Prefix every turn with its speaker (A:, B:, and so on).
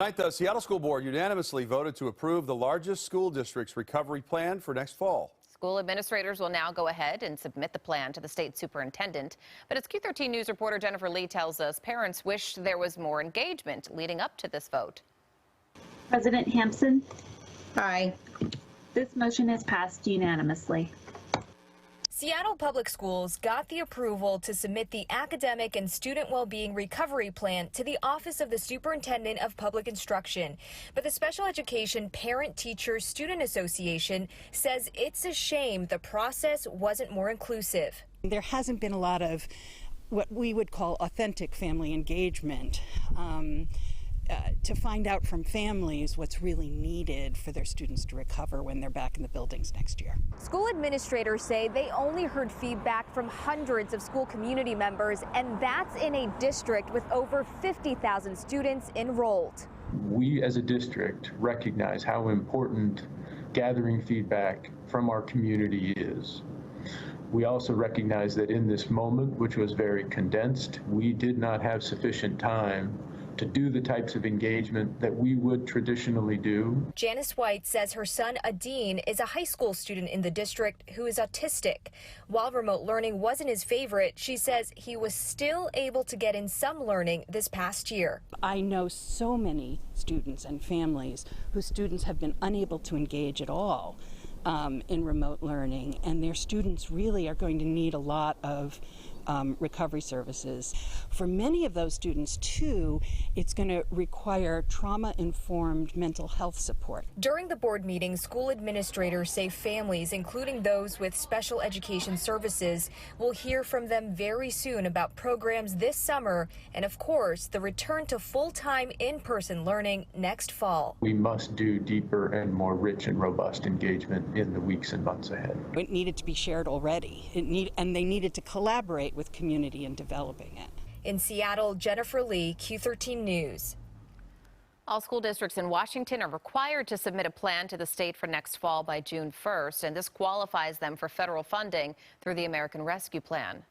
A: Tonight, the Seattle School Board unanimously voted to approve the largest school district's recovery plan for next fall.
B: School administrators will now go ahead and submit the plan to the state superintendent. But as Q13 News reporter Jennifer Lee tells us, parents wish there was more engagement leading up to this vote.
C: President Hampson?
D: Aye.
C: This motion is passed unanimously.
E: Seattle Public Schools got the approval to submit the Academic and Student Wellbeing Recovery Plan to the Office of the Superintendent of Public Instruction. But the Special Education Parent-Teacher Student Association says it's a shame the process wasn't more inclusive.
D: There hasn't been a lot of what we would call authentic family engagement. To find out from families what's really needed for their students to recover when they're back in the buildings next year.
E: School administrators say they only heard feedback from hundreds of school community members, and that's in a district with over 50,000 students enrolled.
F: We as a district recognize how important gathering feedback from our community is. We also recognize that in this moment, which was very condensed, we did not have sufficient time to do the types of engagement that we would traditionally do.
E: Janice White says her son Adine is a high school student in the district who is autistic. While remote learning wasn't his favorite, she says he was still able to get in some learning this past year.
D: I know so many students and families whose students have been unable to engage at all in remote learning, and their students really are going to need a lot of recovery services. For many of those students, too, it's going to require trauma-informed mental health support.
E: During the board meeting, school administrators say families, including those with special education services, will hear from them very soon about programs this summer and, of course, the return to full-time in-person learning next fall.
F: We must do deeper and more rich and robust engagement in the weeks and months ahead.
D: It needed to be shared already, and they needed to collaborate with community in developing it.
E: In Seattle, Jennifer Lee, Q13 News.
B: All school districts in Washington are required to submit a plan to the state for next fall by June 1st, and this qualifies them for federal funding through the American Rescue Plan.